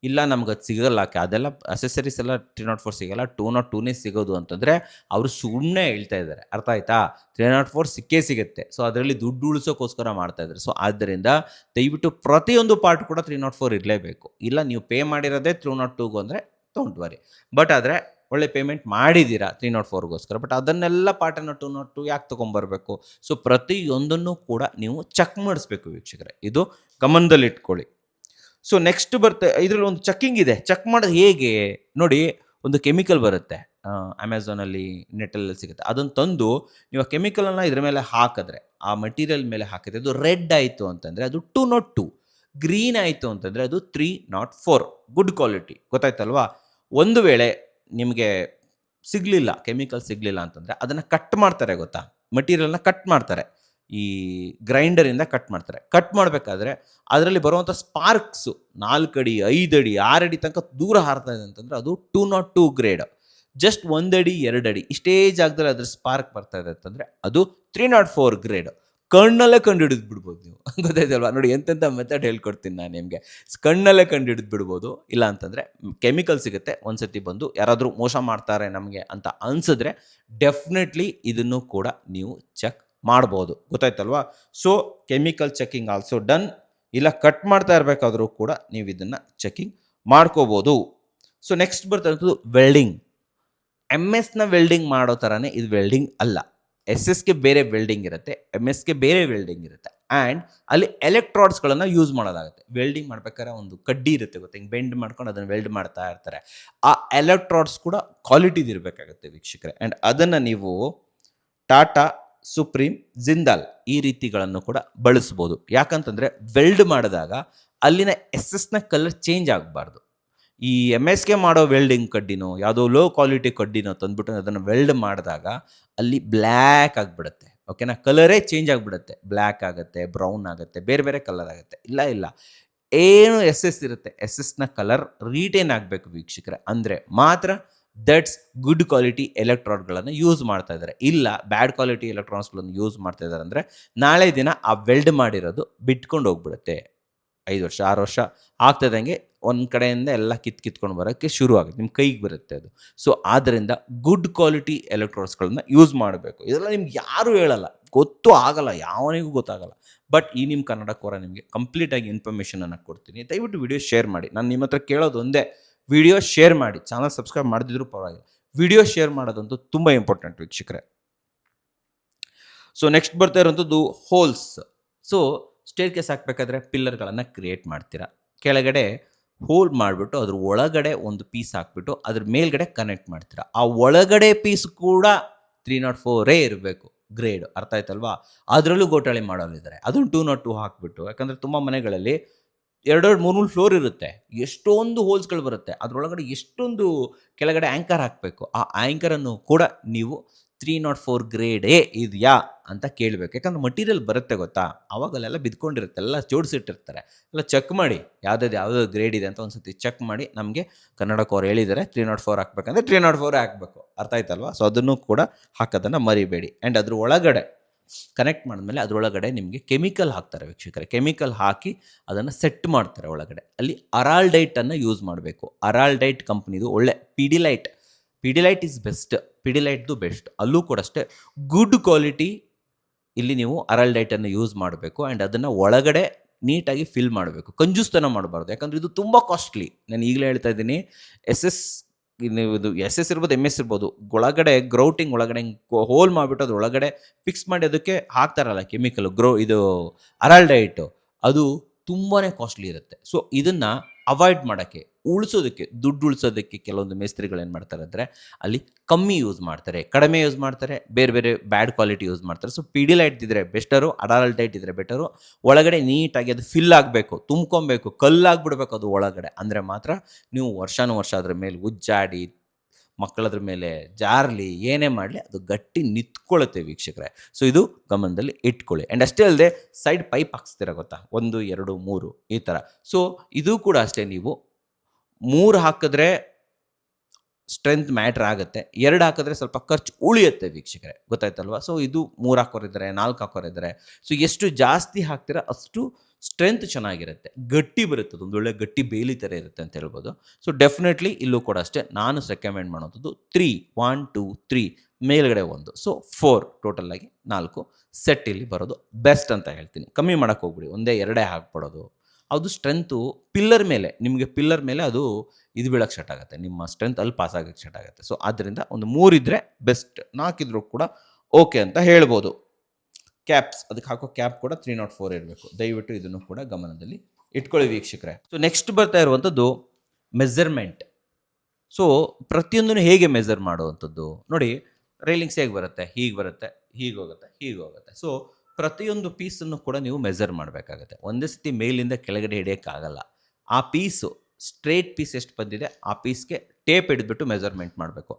ಇಲ್ಲ ನಮ್ಗೆ ಅದು ಸಿಗೋಲ್ಲ, ಅದೆಲ್ಲ ಅಸೆಸರೀಸ್ ಎಲ್ಲ 304 ಸಿಗೋಲ್ಲ, 202ನೇ ಸಿಗೋದು ಅಂತಂದರೆ ಅವರು ಸುಮ್ಮನೆ ಹೇಳ್ತಾ ಇದ್ದಾರೆ. ಅರ್ಥ ಆಯ್ತಾ? 304 ಸಿಕ್ಕೇ ಸಿಗುತ್ತೆ. ಸೊ ಅದರಲ್ಲಿ ದುಡ್ಡು ಉಳಿಸೋಕ್ಕೋಸ್ಕರ ಮಾಡ್ತಾಯಿದ್ದಾರೆ. ಸೊ ಆದ್ದರಿಂದ ದಯವಿಟ್ಟು ಪ್ರತಿಯೊಂದು ಪಾರ್ಟ್ ಕೂಡ 304 ಇರಲೇಬೇಕು. ಇಲ್ಲ ನೀವು ಪೇ ಮಾಡಿರೋದೇ 302ಗೂ ಅಂದರೆ ಡೋಂಟ್ ವರಿ. ಬಟ್ ಆದರೆ ಒಳ್ಳೆ ಪೇಮೆಂಟ್ ಮಾಡಿದ್ದೀರಾ 304ಗೋಸ್ಕರ, ಬಟ್ ಅದನ್ನೆಲ್ಲ ಪಾರ್ಟನ್ನು 202 ಯಾಕೆ ತೊಗೊಂಬರ್ಬೇಕು? ಸೊ ಪ್ರತಿಯೊಂದನ್ನು ಕೂಡ ನೀವು ಚೆಕ್ ಮಾಡಿಸ್ಬೇಕು ವೀಕ್ಷಕರೇ, ಇದು ಗಮನದಲ್ಲಿಟ್ಕೊಳ್ಳಿ. ಸೊ ನೆಕ್ಸ್ಟ್ ಇದರಲ್ಲಿ ಒಂದು ಚೆಕ್ಕಿಂಗ್ ಇದೆ. ಚೆಕ್ ಮಾಡೋದು ಹೇಗೆ ನೋಡಿ, ಒಂದು ಕೆಮಿಕಲ್ ಬರುತ್ತೆ, ಅಮೆಝಾನಲ್ಲಿ ನೆಟ್ಟಲ್ಲಿ ಸಿಗುತ್ತೆ. ಅದನ್ನು ತಂದು ನೀವು ಆ ಕೆಮಿಕಲನ್ನು ಇದ್ರ ಮೇಲೆ ಹಾಕಿದ್ರೆ, ಆ ಮಟೀರಿಯಲ್ ಮೇಲೆ ಹಾಕಿದ್ರೆ ಅದು ರೆಡ್ ಆಯಿತು ಅಂತಂದರೆ ಅದು 202, ಗ್ರೀನ್ ಆಯಿತು ಅಂತಂದರೆ ಅದು 304, ಗುಡ್ ಕ್ವಾಲಿಟಿ. ಗೊತ್ತಾಯ್ತಲ್ವಾ? ಒಂದು ವೇಳೆ ನಿಮಗೆ ಸಿಗಲಿಲ್ಲ, ಕೆಮಿಕಲ್ ಸಿಗಲಿಲ್ಲ ಅಂತಂದರೆ ಅದನ್ನು ಕಟ್ ಮಾಡ್ತಾರೆ ಗೊತ್ತಾ, ಮಟೀರಿಯಲ್ನ ಕಟ್ ಮಾಡ್ತಾರೆ, ಈ ಗ್ರೈಂಡರಿಂದ ಕಟ್ ಮಾಡ್ತಾರೆ. ಕಟ್ ಮಾಡಬೇಕಾದ್ರೆ ಅದರಲ್ಲಿ ಬರುವಂಥ ಸ್ಪಾರ್ಕ್ಸು 4 ಅಡಿ 5 ಅಡಿ 6 ಅಡಿ ತನಕ ದೂರ ಹಾರ್ತಾ ಇದೆ ಅಂತಂದರೆ ಅದು 202 ಗ್ರೇಡ್. ಜಸ್ಟ್ 1 ಅಡಿ 2 ಅಡಿ ಇಷ್ಟೇ ಜಾಗದಲ್ಲಿ ಅದ್ರ ಸ್ಪಾರ್ಕ್ ಬರ್ತಾ ಇದೆ ಅಂತಂದರೆ ಅದು 304 ಗ್ರೇಡ್. ಕಣ್ಣಲ್ಲೇ ಕಂಡು ಹಿಡಿದು ಬಿಡ್ಬೋದು ನೀವು. ಗೊತ್ತಾಯ್ತಲ್ವಾ? ನೋಡಿ, ಎಂತೆಂಥ ಮೆಥಡ್ ಹೇಳ್ಕೊಡ್ತೀನಿ ನಾನು ನಿಮಗೆ. ಕಣ್ಣಲ್ಲೇ ಕಂಡು ಹಿಡಿದು ಬಿಡ್ಬೋದು. ಇಲ್ಲ ಅಂತಂದರೆ ಕೆಮಿಕಲ್ ಸಿಗುತ್ತೆ. ಒಂದ್ಸತಿ ಬಂದು ಯಾರಾದರೂ ಮೋಸ ಮಾಡ್ತಾರೆ ನಮಗೆ ಅಂತ ಅನಿಸಿದ್ರೆ ಡೆಫಿನೆಟ್ಲಿ ಇದನ್ನು ಕೂಡ ನೀವು ಚೆಕ್ ಮಾಡ್ಬೋದು. ಗೊತ್ತಾಯ್ತಲ್ವಾ? So chemical checking also done. ಇಲ್ಲ ಕಟ್ ಮಾಡ್ತಾ ಇರಬೇಕಾದ್ರೂ ಕೂಡ ನೀವು ಇದನ್ನು ಚೆಕಿಂಗ್ ಮಾಡ್ಕೋಬೋದು. ಸೊ ನೆಕ್ಸ್ಟ್ ಬರ್ತಾ ವೆಲ್ಡಿಂಗ್. MS ವೆಲ್ಡಿಂಗ್ ಮಾಡೋ ಥರನೇ ಇದು ವೆಲ್ಡಿಂಗ್ ಅಲ್ಲ. SS ಬೇರೆ ವೆಲ್ಡಿಂಗ್ ಇರುತ್ತೆ, MS ಬೇರೆ ವೆಲ್ಡಿಂಗ್ ಇರುತ್ತೆ. ಆ್ಯಂಡ್ ಅಲ್ಲಿ ಎಲೆಕ್ಟ್ರಾಡ್ಸ್ಗಳನ್ನು ಯೂಸ್ ಮಾಡೋದಾಗುತ್ತೆ. ವೆಲ್ಡಿಂಗ್ ಮಾಡ್ಬೇಕಾದ್ರೆ ಒಂದು ಕಡ್ಡಿ ಇರುತ್ತೆ ಗೊತ್ತಾ, ಹಿಂಗೆ ಬೆಂಡ್ ಮಾಡ್ಕೊಂಡು ಅದನ್ನು ವೆಲ್ಡ್ ಮಾಡ್ತಾ ಇರ್ತಾರೆ. ಆ ಎಲೆಕ್ಟ್ರಾಡ್ಸ್ ಕೂಡ ಕ್ವಾಲಿಟಿದು ಇರಬೇಕಾಗುತ್ತೆ ವೀಕ್ಷಕರೇ. ಆ್ಯಂಡ್ ಅದನ್ನು ನೀವು ಟಾಟಾ, ಸುಪ್ರೀಂ, ಜಿಂದಾಲ್ ಈ ರೀತಿಗಳನ್ನು ಕೂಡ ಬಳಸ್ಬೋದು. ಯಾಕಂತಂದರೆ ವೆಲ್ಡ್ ಮಾಡಿದಾಗ ಅಲ್ಲಿನ SS ಕಲರ್ ಚೇಂಜ್ ಆಗಬಾರ್ದು. ಈ MS ಮಾಡೋ ವೆಲ್ಡಿಂಗ್ ಕಡ್ಡಿನೋ ಯಾವುದೋ ಲೋ ಕ್ವಾಲಿಟಿ ಕಡ್ಡಿನೋ ತಂದುಬಿಟ್ಟು ಅದನ್ನು ವೆಲ್ಡ್ ಮಾಡಿದಾಗ ಅಲ್ಲಿ ಬ್ಲ್ಯಾಕ್ ಆಗಿಬಿಡುತ್ತೆ. ಓಕೆನಾ? ಕಲರೇ ಚೇಂಜ್ ಆಗಿಬಿಡುತ್ತೆ. ಬ್ಲ್ಯಾಕ್ ಆಗುತ್ತೆ, ಬ್ರೌನ್ ಆಗುತ್ತೆ, ಬೇರೆ ಬೇರೆ ಕಲರ್ ಆಗುತ್ತೆ. ಇಲ್ಲ ಏನು SS ಇರುತ್ತೆ, SS ಕಲರ್ ರೀಟೇನ್ ಆಗಬೇಕು ವೀಕ್ಷಕರೇ. ಅಂದರೆ ಮಾತ್ರ ದಟ್ಸ್ ಗುಡ್ ಕ್ವಾಲಿಟಿ ಎಲೆಕ್ಟ್ರಾಡ್ಗಳನ್ನು ಯೂಸ್ ಮಾಡ್ತಾ ಇದ್ದಾರೆ. ಇಲ್ಲ ಬ್ಯಾಡ್ ಕ್ವಾಲಿಟಿ ಎಲೆಕ್ಟ್ರಾನ್ಸ್ಗಳನ್ನು ಯೂಸ್ ಮಾಡ್ತಾ ಇದ್ದಾರೆ ಅಂದರೆ ನಾಳೆ ದಿನ ಆ ವೆಲ್ಡ್ ಮಾಡಿರೋದು ಬಿಟ್ಕೊಂಡು ಹೋಗ್ಬಿಡುತ್ತೆ. 5 ವರ್ಷ 6 ವರ್ಷ ಆಗ್ತದಂಗೆ ಒಂದು ಕಡೆಯಿಂದ ಎಲ್ಲ ಕಿತ್ಕೊಂಡು ಬರೋಕ್ಕೆ ಶುರು ಆಗುತ್ತೆ, ನಿಮ್ಮ ಕೈಗೆ ಬರುತ್ತೆ ಅದು. ಸೊ ಆದ್ದರಿಂದ ಗುಡ್ ಕ್ವಾಲಿಟಿ ಎಲೆಕ್ಟ್ರಾಡ್ಸ್ಗಳನ್ನ ಯೂಸ್ ಮಾಡಬೇಕು. ಇದೆಲ್ಲ ನಿಮ್ಗೆ ಯಾರೂ ಹೇಳಲ್ಲ, ಗೊತ್ತೂ ಆಗಲ್ಲ, ಯಾವನಿಗೂ ಗೊತ್ತಾಗಲ್ಲ. ಬಟ್ ಈ ನಿಮ್ಮ ಕನ್ನಡ ಕೋರ ನಿಮಗೆ ಕಂಪ್ಲೀಟಾಗಿ ಇನ್ಫಾರ್ಮೇಷನನ್ನು ಕೊಡ್ತೀನಿ. ದಯವಿಟ್ಟು ವಿಡಿಯೋ ಶೇರ್ ಮಾಡಿ. ನಾನು ನಿಮ್ಮ ಹತ್ರ ಕೇಳೋದು ಒಂದೇ, ವಿಡಿಯೋ ಶೇರ್ ಮಾಡಿ. ಚಾನಲ್ ಸಬ್ಸ್ಕ್ರೈಬ್ ಮಾಡದಿದ್ರೂ ಪರವಾಗಿಲ್ಲ, ವಿಡಿಯೋ ಶೇರ್ ಮಾಡೋದಂತೂ ತುಂಬ ಇಂಪಾರ್ಟೆಂಟ್ ವೀಕ್ಷಕರೇ. ಸೊ ನೆಕ್ಸ್ಟ್ ಬರ್ತಾ ಇರೋಂಥದ್ದು ಹೋಲ್ಸ್. ಸೊ ಸ್ಟೇರ್ ಕೇಸ್ ಹಾಕಬೇಕಾದ್ರೆ ಪಿಲ್ಲರ್ಗಳನ್ನು ಕ್ರಿಯೇಟ್ ಮಾಡ್ತೀರಾ. ಕೆಳಗಡೆ ಹೋಲ್ ಮಾಡಿಬಿಟ್ಟು ಅದ್ರ ಒಳಗಡೆ ಒಂದು ಪೀಸ್ ಹಾಕ್ಬಿಟ್ಟು ಅದ್ರ ಮೇಲ್ಗಡೆ ಕನೆಕ್ಟ್ ಮಾಡ್ತೀರಾ. ಆ ಒಳಗಡೆ ಪೀಸ್ ಕೂಡ 304 ಇರಬೇಕು ಗ್ರೇಡ್. ಅರ್ಥ ಆಯ್ತಲ್ವಾ? ಅದರಲ್ಲೂ ಗೋಟಾಳಿ ಮಾಡೋರಿದ್ದಾರೆ, ಅದನ್ನು 202 ಹಾಕ್ಬಿಟ್ಟು. ಯಾಕಂದರೆ ತುಂಬ ಮನೆಗಳಲ್ಲಿ 2-3 ಫ್ಲೋರ್ ಇರುತ್ತೆ, ಎಷ್ಟೊಂದು ಹೋಲ್ಸ್ಗಳು ಬರುತ್ತೆ. ಅದರೊಳಗಡೆ ಎಷ್ಟೊಂದು ಕೆಳಗಡೆ ಆ್ಯಂಕರ್ ಹಾಕಬೇಕು. ಆ ಆ್ಯಂಕರನ್ನು ಕೂಡ ನೀವು 304 ಗ್ರೇಡೇ ಇದೆಯಾ ಅಂತ ಕೇಳಬೇಕು. ಯಾಕಂದ್ರೆ ಮಟೀರಿಯಲ್ ಬರುತ್ತೆ ಗೊತ್ತಾ, ಅವಾಗಲ್ಲೆಲ್ಲ ಬಿದ್ಕೊಂಡಿರುತ್ತೆ, ಎಲ್ಲ ಜೋಡಿಸಿಟ್ಟಿರ್ತಾರೆ. ಎಲ್ಲ ಚೆಕ್ ಮಾಡಿ ಯಾವುದಾದ್ರು ಗ್ರೇಡ್ ಇದೆ ಅಂತ ಒಂದ್ಸತಿ ಚೆಕ್ ಮಾಡಿ. ನಮಗೆ ಕನ್ನಡಕ್ಕೆ ಅವ್ರು ಹೇಳಿದ್ದಾರೆ 304 ಹಾಕಬೇಕಂದ್ರೆ 304 ಹಾಕಬೇಕು. ಅರ್ಥ ಆಯ್ತಲ್ವಾ? ಸೊ ಅದನ್ನು ಕೂಡ ಹಾಕೋದನ್ನು ಮರಿಬೇಡಿ. ಆ್ಯಂಡ್ ಅದ್ರ ಒಳಗಡೆ ಕನೆಕ್ಟ್ ಮಾಡಿದ್ಮೇಲೆ ಅದರೊಳಗಡೆ ನಿಮಗೆ ಕೆಮಿಕಲ್ ಹಾಕ್ತಾರೆ ವೀಕ್ಷಕರೇ. ಕೆಮಿಕಲ್ ಹಾಕಿ ಅದನ್ನು ಸೆಟ್ ಮಾಡ್ತಾರೆ ಒಳಗಡೆ. ಅಲ್ಲಿ ಅರಾಲ್ಡೈಟನ್ನು ಯೂಸ್ ಮಾಡಬೇಕು. ಅರಾಲ್ಡೈಟ್ ಕಂಪ್ನಿದು ಒಳ್ಳೆ ಪಿಡಿಲೈಟ್ ಈಸ್ ಬೆಸ್ಟ್, ಪಿಡಿಲೈಟ್ದು ಬೆಸ್ಟ್. ಅಲ್ಲೂ ಕೂಡ ಅಷ್ಟೇ ಗುಡ್ ಕ್ವಾಲಿಟಿ. ಇಲ್ಲಿ ನೀವು ಅರಾಲ್ಡೈಟನ್ನು ಯೂಸ್ ಮಾಡಬೇಕು. ಆ್ಯಂಡ್ ಅದನ್ನು ಒಳಗಡೆ ನೀಟಾಗಿ ಫಿಲ್ ಮಾಡಬೇಕು, ಕಂಜೂಸ್ತನ ಮಾಡಬಾರ್ದು. ಯಾಕಂದರೆ ಇದು ತುಂಬ ಕಾಸ್ಟ್ಲಿ. ನಾನು ಈಗಲೇ ಹೇಳ್ತಾ ಇದ್ದೀನಿ, ಇದು SS ಇರ್ಬೋದು, MS ಇರ್ಬೋದು, ಒಳಗಡೆ ಗ್ರೌಟಿಂಗ್ ಒಳಗಡೆ ಹೋಲ್ ಮಾಡಿಬಿಟ್ಟು ಅದ್ರ ಒಳಗಡೆ ಫಿಕ್ಸ್ ಮಾಡಿ ಅದಕ್ಕೆ ಹಾಕ್ತಾರಲ್ಲ ಕೆಮಿಕಲ್, ಇದು ಅರಾಲ್ಡೈಟು, ಅದು ತುಂಬಾ ಕಾಸ್ಟ್ಲಿ ಇರುತ್ತೆ. ಸೊ ಇದನ್ನು ಅವಾಯ್ಡ್ ಮಾಡೋಕ್ಕೆ, ದುಡ್ಡು ಉಳಿಸೋದಕ್ಕೆ ಕೆಲವೊಂದು ಮೇಸ್ತ್ರಿಗಳು ಏನು ಮಾಡ್ತಾರೆ ಅಂದರೆ ಅಲ್ಲಿ ಕಮ್ಮಿ ಯೂಸ್ ಮಾಡ್ತಾರೆ, ಕಡಿಮೆ ಯೂಸ್ ಮಾಡ್ತಾರೆ, ಬೇರೆ ಬೇರೆ ಬ್ಯಾಡ್ ಕ್ವಾಲಿಟಿ ಯೂಸ್ ಮಾಡ್ತಾರೆ. ಸೊ ಪಿಡಿಲೈಟ್ ಇದ್ದರೆ ಬೆಸ್ಟರು, ಅರಾಲ್ಡೈಟ್ ಇದ್ದರೆ ಬೆಟರು. ಒಳಗಡೆ ನೀಟಾಗಿ ಅದು ಫಿಲ್ ಆಗಬೇಕು, ತುಂಬ್ಕೊಬೇಕು, ಕಲ್ಲಾಗ್ಬಿಡ್ಬೇಕು ಅದು ಒಳಗಡೆ. ಅಂದರೆ ಮಾತ್ರ ನೀವು ವರ್ಷ ಅದ್ರ ಮೇಲೆ ಉಜ್ಜಾಡಿ ಮಕ್ಕಳದ್ರ ಮೇಲೆ ಜಾರಲಿ ಏನೇ ಮಾಡಲಿ ಅದು ಗಟ್ಟಿ ನಿಂತ್ಕೊಳ್ಳುತ್ತೆ ವೀಕ್ಷಕರೇ. ಸೊ ಇದು ಗಮನದಲ್ಲಿ ಇಟ್ಕೊಳ್ಳಿ. ಆ್ಯಂಡ್ ಅಷ್ಟೇ ಅಲ್ಲದೆ ಸೈಡ್ ಪೈಪ್ ಹಾಕ್ಸ್ತೀರ ಗೊತ್ತಾ, 1 2 3 ಈ ಥರ. ಸೊ ಇದು ಕೂಡ ಅಷ್ಟೇ, ನೀವು 3 ಹಾಕಿದ್ರೆ ಸ್ಟ್ರೆಂತ್ ಮ್ಯಾಟ್ರ್ ಆಗುತ್ತೆ, 2 ಹಾಕಿದ್ರೆ ಸ್ವಲ್ಪ ಖರ್ಚು ಉಳಿಯುತ್ತೆ ವೀಕ್ಷಕರೇ. ಗೊತ್ತಾಯ್ತಲ್ವಾ? ಸೊ ಇದು 3 ಹಾಕೋರಿದ್ದಾರೆ, 4 ಹಾಕೋರಿದ್ದಾರೆ. ಸೊ ಎಷ್ಟು ಜಾಸ್ತಿ ಹಾಕ್ತೀರಾ ಅಷ್ಟು ಸ್ಟ್ರೆಂತ್ ಚೆನ್ನಾಗಿರುತ್ತೆ, ಗಟ್ಟಿ ಬರುತ್ತೆ, ಒಂದು ಒಳ್ಳೆ ಗಟ್ಟಿ ಬೇಲಿ ಥರ ಇರುತ್ತೆ ಅಂತ ಹೇಳ್ಬೋದು. ಸೊ ಡೆಫಿನೆಟ್ಲಿ ಇಲ್ಲೂ ಕೂಡ ಅಷ್ಟೇ ನಾನು ರೆಕಮೆಂಡ್ ಮಾಡೋದು 3 1 2 3 ಮೇಲ್ಗಡೆ 1, ಸೊ 4 ಟೋಟಲಾಗಿ 4 ಸೆಟ್ ಇಲ್ಲಿ ಬರೋದು ಬೆಸ್ಟ್ ಅಂತ ಹೇಳ್ತೀನಿ. ಕಮ್ಮಿ ಮಾಡೋಕ್ಕೆ ಹೋಗ್ಬಿಡಿ, 1 2 ಹಾಕ್ಬಿಡೋದು. ಅದು ಸ್ಟ್ರೆಂತು ನಿಮಗೆ ಪಿಲ್ಲರ್ ಮೇಲೆ ಅದು ಇದು ಬೀಳಕ್ಕೆ ಸ್ಟಾರ್ಟ್ ಆಗುತ್ತೆ, ನಿಮ್ಮ ಸ್ಟ್ರೆಂತ್ ಅಲ್ಲಿ ಪಾಸ್ ಆಗೋಕ್ಕೆ ಸ್ಟಾರ್ಟ್ ಆಗುತ್ತೆ. ಸೊ ಆದ್ದರಿಂದ ಒಂದು 3 ಇದ್ದರೆ ಬೆಸ್ಟ್, 4 ಇದ್ರೂ ಕೂಡ ಓಕೆ ಅಂತ ಹೇಳ್ಬೋದು. ಕ್ಯಾಪ್ಸ್, ಅದಕ್ಕೆ ಹಾಕೋ ಕ್ಯಾಪ್ ಕೂಡ 304 ಇರಬೇಕು. ದಯವಿಟ್ಟು ಇದನ್ನು ಕೂಡ ಗಮನದಲ್ಲಿ ಇಟ್ಕೊಳ್ಳಿ ವೀಕ್ಷಕರೇ. ಸೊ ನೆಕ್ಸ್ಟ್ ಬರ್ತಾ ಇರುವಂಥದ್ದು ಮೆಜರ್ಮೆಂಟ್. ಸೊ ಪ್ರತಿಯೊಂದನ್ನು ಹೇಗೆ ಮೆಜರ್ ಮಾಡುವಂಥದ್ದು ನೋಡಿ, ರೈಲಿಂಗ್ಸ್ ಹೇಗೆ ಬರುತ್ತೆ, ಹೀಗೆ ಬರುತ್ತೆ, ಹೀಗೆ ಹೋಗುತ್ತೆ, ಹೀಗೆ ಹೋಗುತ್ತೆ. ಸೊ ಪ್ರತಿಯೊಂದು ಪೀಸನ್ನು ಕೂಡ ನೀವು ಮೆಜರ್ ಮಾಡಬೇಕಾಗುತ್ತೆ. ಒಂದೇ ಸತಿ ಮೇಲಿಂದ ಕೆಳಗಡೆ ಹಿಡಿಯೋಕ್ಕಾಗಲ್ಲ. ಆ ಪೀಸು ಸ್ಟ್ರೇಟ್ ಪೀಸ್ ಎಷ್ಟು ಬಂದಿದೆ ಆ ಪೀಸ್ಗೆ ಟೇಪ್ ಹಿಡಿದ್ಬಿಟ್ಟು ಮೆಜರ್ಮೆಂಟ್ ಮಾಡಬೇಕು.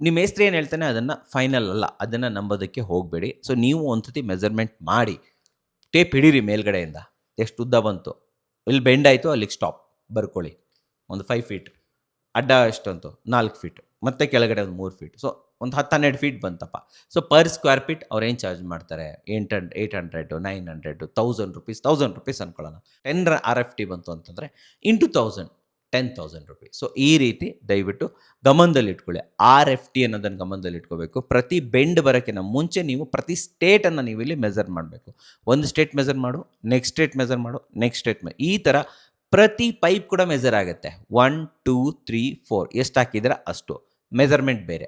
ನಿಮ್ಮ ಮೇಸ್ತ್ರಿ ಏನು ಹೇಳ್ತಾನೆ ಅದನ್ನು ಫೈನಲ್ ಅಲ್ಲ, ಅದನ್ನು ನಂಬೋದಕ್ಕೆ ಹೋಗಬೇಡಿ. ಸೊ ನೀವು ಒಂದು ಸತಿ ಮೆಜರ್ಮೆಂಟ್ ಮಾಡಿ ಟೇಪ್ ಹಿಡೀರಿ ಮೇಲ್ಗಡೆಯಿಂದ, ಎಷ್ಟು ಉದ್ದ ಬಂತು, ಇಲ್ಲಿ ಬೆಂಡ್ ಆಯಿತು ಅಲ್ಲಿಗೆ ಸ್ಟಾಪ್ ಬರ್ಕೊಳ್ಳಿ. ಒಂದು 5 ಫೀಟ್, ಅಡ್ಡ ಎಷ್ಟಂತು 4 ಫೀಟ್, ಮತ್ತು ಕೆಳಗಡೆ ಒಂದು 3 ಫೀಟ್. ಸೊ ಒಂದು 10-12 ಫೀಟ್ ಬಂತಪ್ಪ. ಸೊ ಪರ್ ಸ್ಕ್ವೇರ್ ಫೀಟ್ ಅವ್ರು ಏನು ಚಾರ್ಜ್ ಮಾಡ್ತಾರೆ, 800, 900, 1000 ರುಪೀಸ್, 1000 ರುಪೀಸ್ ಅಂದ್ಕೊಳ್ಳೋಣ. 10 RFT ಬಂತು ಅಂತಂದರೆ ಇಂಟು 1000, 10,000 ರುಪೀಸ್. ಸೊ ಈ ರೀತಿ ದಯವಿಟ್ಟು ಗಮನದಲ್ಲಿ ಇಟ್ಕೊಳ್ಳಿ. RFT ಅನ್ನೋದನ್ನು ಗಮನದಲ್ಲಿ ಇಟ್ಕೋಬೇಕು. ಪ್ರತಿ ಬೆಂಡ್ ಬರೋಕ್ಕಿಂತ ಮುಂಚೆ ನೀವು ಪ್ರತಿ ಸ್ಟೇಟನ್ನು ನೀವು ಇಲ್ಲಿ ಮೆಜರ್ ಮಾಡಬೇಕು. ಒಂದು ಸ್ಟೇಟ್ ಮೆಜರ್ ಮಾಡು, ನೆಕ್ಸ್ಟ್ ಸ್ಟೇಟ್ ಮೆಜರ್ ಮಾಡು, ನೆಕ್ಸ್ಟ್ ಸ್ಟೇಟ್ ಈ ಥರ ಪ್ರತಿ ಪೈಪ್ ಕೂಡ ಮೆಜರ್ ಆಗುತ್ತೆ. 1, 2, 3, 4 ಎಷ್ಟು ಹಾಕಿದ್ರೆ ಅಷ್ಟು ಮೆಜರ್ಮೆಂಟ್ ಬೇರೆ,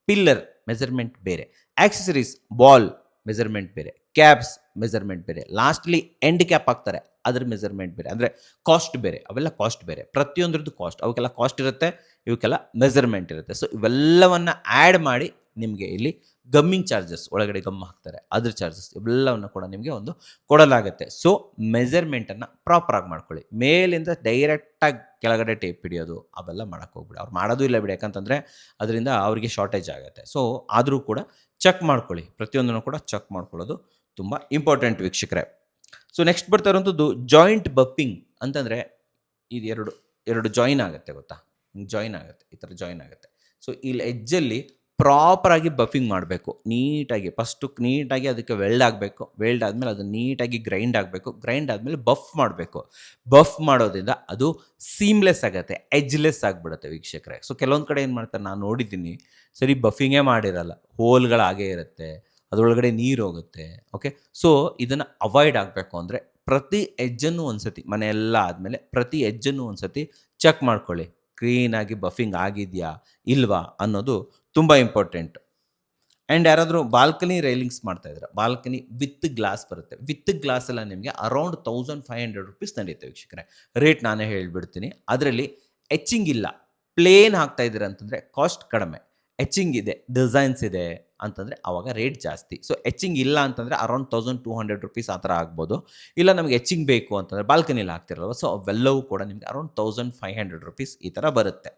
ಪಿಲ್ಲರ್ ಮೆಜರ್ಮೆಂಟ್ ಬೇರೆ, ಆಕ್ಸೆಸರೀಸ್ ಬಾಲ್ ಮೆಜರ್ಮೆಂಟ್ ಬೇರೆ, ಕ್ಯಾಬ್ಸ್ ಮೆಜರ್ಮೆಂಟ್ ಬೇರೆ, ಲಾಸ್ಟ್ಲಿ ಎಂಡ್ ಕ್ಯಾಪ್ ಹಾಕ್ತಾರೆ ಅದ್ರ ಮೆಜರ್ಮೆಂಟ್ ಬೇರೆ, ಅಂದರೆ ಕಾಸ್ಟ್ ಬೇರೆ, ಅವೆಲ್ಲ ಕಾಸ್ಟ್ ಬೇರೆ. ಪ್ರತಿಯೊಂದ್ರದ್ದು ಕಾಸ್ಟ್, ಅವಕ್ಕೆಲ್ಲ ಕಾಸ್ಟ್ ಇರುತ್ತೆ, ಇವಕ್ಕೆಲ್ಲ ಮೆಜರ್ಮೆಂಟ್ ಇರುತ್ತೆ. ಸೊ ಇವೆಲ್ಲವನ್ನು ಆ್ಯಡ್ ಮಾಡಿ ನಿಮಗೆ ಇಲ್ಲಿ ಗಮ್ಮಿಂಗ್ ಚಾರ್ಜಸ್, ಒಳಗಡೆ ಗಮ್ ಹಾಕ್ತಾರೆ ಅದ್ರ ಚಾರ್ಜಸ್, ಇವೆಲ್ಲವನ್ನು ಕೂಡ ನಿಮಗೆ ಒಂದು ಕೊಡಲಾಗುತ್ತೆ. ಸೊ ಮೆಜರ್ಮೆಂಟನ್ನು ಪ್ರಾಪರಾಗಿ ಮಾಡ್ಕೊಳ್ಳಿ. ಮೇಲಿಂದ ಡೈರೆಕ್ಟಾಗಿ ಕೆಳಗಡೆ ಟೇಪ್ ಹಿಡಿಯೋದು ಅವೆಲ್ಲ ಮಾಡೋಕ್ಕೆ ಹೋಗ್ಬಿಡಿ. ಅವ್ರು ಮಾಡೋದು ಇಲ್ಲ ಬಿಡಿ, ಯಾಕಂತಂದರೆ ಅದರಿಂದ ಅವರಿಗೆ ಶಾರ್ಟೇಜ್ ಆಗುತ್ತೆ. ಸೊ ಆದರೂ ಕೂಡ ಚೆಕ್ ಮಾಡ್ಕೊಳ್ಳಿ, ಪ್ರತಿಯೊಂದನ್ನು ಕೂಡ ಚೆಕ್ ಮಾಡ್ಕೊಳ್ಳೋದು ತುಂಬ ಇಂಪಾರ್ಟೆಂಟ್ ವೀಕ್ಷಕರೇ. ಸೊ ನೆಕ್ಸ್ಟ್ ಬರ್ತಾ ಇರೋಂಥದ್ದು ಜಾಯಿಂಟ್ ಬಪ್ಪಿಂಗ್ ಅಂತಂದರೆ ಇದು ಎರಡು ಜಾಯಿನ್ ಆಗುತ್ತೆ, ಗೊತ್ತಾ, ಜಾಯಿನ್ ಆಗುತ್ತೆ, ಈ ಥರ ಜಾಯಿನ್ ಆಗುತ್ತೆ. ಸೊ ಇಲ್ಲಿ ಎಜ್ಜಲ್ಲಿ ಪ್ರಾಪರಾಗಿ ಬಫಿಂಗ್ ಮಾಡಬೇಕು ನೀಟಾಗಿ. ಫಸ್ಟು ನೀಟಾಗಿ ಅದಕ್ಕೆ ವೆಲ್ಡ್ ಆಗಬೇಕು, ವೆಲ್ಡ್ ಆದಮೇಲೆ ಅದು ನೀಟಾಗಿ ಗ್ರೈಂಡ್ ಆಗಬೇಕು, ಗ್ರೈಂಡ್ ಆದಮೇಲೆ ಬಫ್ ಮಾಡಬೇಕು. ಬಫ್ ಮಾಡೋದ್ರಿಂದ ಅದು ಸೀಮ್ಲೆಸ್ ಆಗುತ್ತೆ, ಎಜ್ಲೆಸ್ ಆಗಿಬಿಡುತ್ತೆ ವೀಕ್ಷಕರೇ. ಸೊ ಕೆಲವೊಂದು ಕಡೆ ಏನು ಮಾಡ್ತಾರೆ, ನಾನು ನೋಡಿದ್ದೀನಿ, ಸರಿ ಬಫಿಂಗೇ ಮಾಡಿರಲ್ಲ, ಹೋಲ್ಗಳಾಗೇ ಇರುತ್ತೆ, ಅದರೊಳಗಡೆ ನೀರು ಹೋಗುತ್ತೆ. ಓಕೆ, ಸೊ ಇದನ್ನು ಅವಾಯ್ಡ್ ಆಗಬೇಕು ಅಂದರೆ ಪ್ರತಿ ಎಜ್ಜನ್ನು ಒಂದು ಸತಿ, ಮನೆಯೆಲ್ಲ ಆದಮೇಲೆ ಪ್ರತಿ ಎಜ್ಜನ್ನು ಒಂದು ಸತಿ ಚೆಕ್ ಮಾಡ್ಕೊಳ್ಳಿ, ಕ್ಲೀನಾಗಿ ಬಫಿಂಗ್ ಆಗಿದೆಯಾ ಇಲ್ವಾ ಅನ್ನೋದು ತುಂಬ ಇಂಪಾರ್ಟೆಂಟ್. ಆ್ಯಂಡ್ ಯಾರಾದರೂ ಬಾಲ್ಕನಿ ರೈಲಿಂಗ್ಸ್ ಮಾಡ್ತಾಯಿದ್ರೆ, ಬಾಲ್ಕನಿ ವಿತ್ ಗ್ಲಾಸ್ ಬರುತ್ತೆ, ವಿತ್ ಗ್ಲಾಸ್ ಎಲ್ಲ ನಿಮಗೆ ಅರೌಂಡ್ 1500 ರುಪೀಸ್ ನಡೆಯುತ್ತೆ ವೀಕ್ಷಕರೇ. ರೇಟ್ ನಾನೇ ಹೇಳಿಬಿಡ್ತೀನಿ. ಅದರಲ್ಲಿ ಎಚ್ಚಿಂಗ್ ಇಲ್ಲ, ಪ್ಲೇನ್ ಹಾಕ್ತಾಯಿದ್ದೀರ ಅಂತಂದರೆ ಕಾಸ್ಟ್ ಕಡಿಮೆ, ಎಚ್ಚಿಂಗ್ ಇದೆ, ಡಿಸೈನ್ಸ್ ಇದೆ ಅಂತಂದರೆ ಆವಾಗ ರೇಟ್ ಜಾಸ್ತಿ. ಸೊ ಎಚ್ಚಿಂಗ್ ಇಲ್ಲ ಅಂತಂದರೆ ಅರೌಂಡ್ 1200 ರುಪೀಸ್ ಆ ಥರ ಆಗ್ಬೋದು. ಇಲ್ಲ ನಮಗೆ ಎಚ್ಚಿಂಗ್ ಬೇಕು ಅಂತಂದರೆ ಬಾಲ್ಕನಿಲಿ ಹಾಕ್ತಿರಲ್ವ, ಸೊ ಅವೆಲ್ಲವೂ ಕೂಡ ನಿಮಗೆ ಅರೌಂಡ್ 1500 ರುಪೀಸ್ ಈ ಥರ ಬರುತ್ತೆ.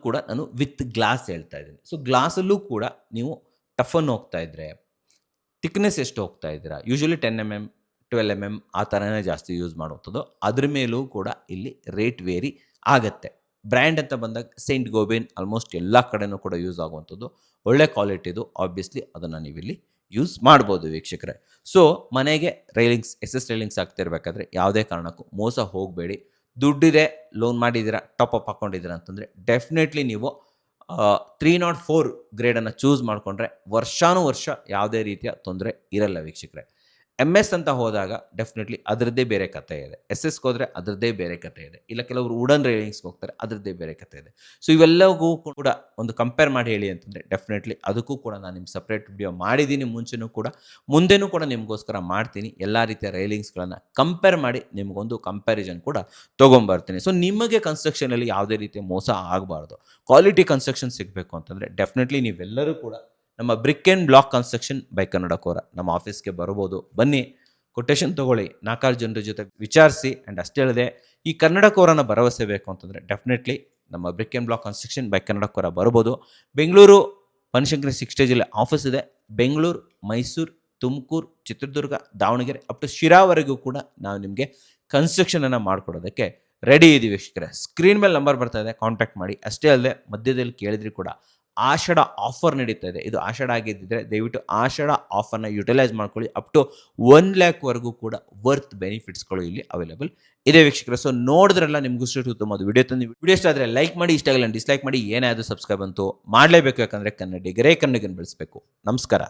ಕೂಡ ನಾನು ವಿತ್ ಗ್ಲಾಸ್ ಹೇಳ್ತಾ ಇದ್ದೀನಿ. ಸೊ ಗ್ಲಾಸಲ್ಲೂ ಕೂಡ ನೀವು ಟಫನ್ ಹೋಗ್ತಾ ಇದ್ದರೆ, ಥಿಕ್ನೆಸ್ ಎಷ್ಟು ಹೋಗ್ತಾ ಇದ್ದೀರಾ, ಯೂಶ್ವಲಿ 10 mm 12 mm ಆ ಥರನೇ ಜಾಸ್ತಿ ಯೂಸ್ ಮಾಡುವಂಥದ್ದು. ಅದ್ರ ಮೇಲೂ ಕೂಡ ಇಲ್ಲಿ ರೇಟ್ ವೇರಿ ಆಗುತ್ತೆ. ಬ್ರ್ಯಾಂಡ್ ಅಂತ ಬಂದಾಗ ಸೈಂಟ್ ಗೋಬೆನ್ ಆಲ್ಮೋಸ್ಟ್ ಎಲ್ಲ ಕಡೆನೂ ಕೂಡ ಯೂಸ್ ಆಗುವಂಥದ್ದು, ಒಳ್ಳೆ ಕ್ವಾಲಿಟಿದು, ಆಬ್ವಿಯಸ್ಲಿ ಅದನ್ನು ನೀವಿಲ್ಲಿ ಯೂಸ್ ಮಾಡ್ಬೋದು ವೀಕ್ಷಕರೇ. ಸೊ ಮನೆಗೆ ರೈಲಿಂಗ್ಸ್, SS ರೈಲಿಂಗ್ಸ್ ಆಗ್ತಿರ್ಬೇಕಾದ್ರೆ ಯಾವುದೇ ಕಾರಣಕ್ಕೂ ಮೋಸ ಹೋಗಬೇಡಿ. ದುಡ್ಡಿದೆ, ಲೋನ್ ಮಾಡಿದ್ದೀರಾ, ಟಾಪಪ್ ಹಾಕ್ಕೊಂಡಿದ್ದೀರಾ ಅಂತಂದರೆ ಡೆಫಿನೆಟ್ಲಿ ನೀವು 304 ಗ್ರೇಡನ್ನು ಚೂಸ್ ಮಾಡಿಕೊಂಡ್ರೆ ವರ್ಷಾನುವರ್ಷ ಯಾವುದೇ ರೀತಿಯ ತೊಂದರೆ ಇರಲ್ಲ ವೀಕ್ಷಕರೇ. MS ಅಂತ ಹೋದಾಗ ಡೆಫಿನೆಟ್ಲಿ ಅದರದ್ದೇ ಬೇರೆ ಕಥೆ ಇದೆ, SSಗೆ ಹೋದರೆ ಅದರದ್ದೇ ಬೇರೆ ಕಥೆ ಇದೆ, ಇಲ್ಲ ಕೆಲವರು ವುಡನ್ ರೈಲಿಂಗ್ಸ್ಗೆ ಹೋಗ್ತಾರೆ ಅದರದ್ದೇ ಬೇರೆ ಕಥೆ ಇದೆ. ಸೊ ಇವೆಲ್ಲವೂ ಕೂಡ ಒಂದು ಕಂಪೇರ್ ಮಾಡಿ ಹೇಳಿ ಅಂತಂದರೆ ಡೆಫಿನೆಟ್ಲಿ ಅದಕ್ಕೂ ಕೂಡ ನಾನು ನಿಮ್ಮ ಸಪ್ರೇಟ್ ವಿಡಿಯೋ ಮಾಡಿದ್ದೀನಿ ಮುಂಚೆನೂ ಕೂಡ, ಮುಂದೆನೂ ಕೂಡ ನಿಮಗೋಸ್ಕರ ಮಾಡ್ತೀನಿ. ಎಲ್ಲ ರೀತಿಯ ರೈಲಿಂಗ್ಸ್ಗಳನ್ನು ಕಂಪೇರ್ ಮಾಡಿ ನಿಮಗೊಂದು ಕಂಪ್ಯಾರಿಸನ್ ಕೂಡ ತೊಗೊಂಬರ್ತೀನಿ. ಸೊ ನಿಮಗೆ ಕನ್ಸ್ಟ್ರಕ್ಷನಲ್ಲಿ ಯಾವುದೇ ರೀತಿಯ ಮೋಸ ಆಗಬಾರ್ದು, ಕ್ವಾಲಿಟಿ ಕನ್ಸ್ಟ್ರಕ್ಷನ್ ಸಿಗಬೇಕು ಅಂತಂದರೆ ಡೆಫಿನೆಟ್ಲಿ ನೀವೆಲ್ಲರೂ ಕೂಡ ನಮ್ಮ brick and block construction by Kannada Kora ನಮ್ಮ ಆಫೀಸ್ಗೆ ಬರ್ಬೋದು. ಬನ್ನಿ, ಕೊಟೇಶನ್ ತೊಗೊಳ್ಳಿ, 4 ಜನರ ಜೊತೆ ವಿಚಾರಿಸಿ. ಆ್ಯಂಡ್ ಅಷ್ಟೇ ಹೇಳಿದೆ, ಈ ಕನ್ನಡ ಕೋರನ ಭರವಸೆ ಬೇಕು ಅಂತಂದರೆ ಡೆಫಿನೆಟ್ಲಿ ನಮ್ಮ brick and block construction by Kannada Kora ಬರ್ಬೋದು. ಬೆಂಗಳೂರು ಬನಶಂಕರಿ 6 ಸ್ಟೇಜಲ್ಲಿ ಆಫೀಸ್ ಇದೆ. ಬೆಂಗಳೂರು, ಮೈಸೂರು, ತುಮಕೂರು, ಚಿತ್ರದುರ್ಗ, ದಾವಣಗೆರೆ ಅಪ್ ಟು ಶಿರಾವರೆಗೂ ಕೂಡ ನಾವು ನಿಮಗೆ ಕನ್ಸ್ಟ್ರಕ್ಷನನ್ನು ಮಾಡಿಕೊಡೋದಕ್ಕೆ ರೆಡಿ ಇದ್ದೀವಿ ವೀಕ್ಷಕರೇ. ಸ್ಕ್ರೀನ್ ಮೇಲೆ ನಂಬರ್ ಬರ್ತಾ ಇದೆ, ಕಾಂಟ್ಯಾಕ್ಟ್ ಮಾಡಿ. ಅಷ್ಟೇ ಅಲ್ಲದೆ ಮಧ್ಯದಲ್ಲಿ ಕೇಳಿದ್ರಿ ಕೂಡ ಆಷಾಢ ಆಫರ್ ನಡೀತಾ ಇದೆ. ಇದು ಆಷಾಢ ಆಗಿದ್ದರೆ ದಯವಿಟ್ಟು ಆಷಾಢ ಆಫರ್ನ ಯುಟಿಲೈಸ್ ಮಾಡ್ಕೊಳ್ಳಿ. ಅಪ್ ಟು 1 lakhವರೆಗೂ ಕೂಡ ವರ್ತ್ ಬೆನಿಫಿಟ್ಸ್ಗಳು ಇಲ್ಲಿ ಅವೈಲೇಬಲ್ ಇದೆ ವೀಕ್ಷಕರೇ. ಸೊ ನೋಡಿದ್ರಲ್ಲ, ನಿಮ್ಗೂ ತುಂಬ ವಿಡಿಯೋ ತಂದು ವಿಡಿಯೋ ಇಷ್ಟ ಆದರೆ ಲೈಕ್ ಮಾಡಿ, ಇಷ್ಟ ಆಗಲ್ಲ ಡಿಸ್ಲೈಕ್ ಮಾಡಿ, ಏನಾದರೂ ಸಬ್ಸ್ಕ್ರೈಬ್ ಅಂತೂ ಮಾಡಲೇಬೇಕು, ಯಾಕಂದರೆ ಕನ್ನಡಿಗರೇ ಕನ್ನಡಿಗರನ್ನು ಬೆಳೆಸಬೇಕು. ನಮಸ್ಕಾರ.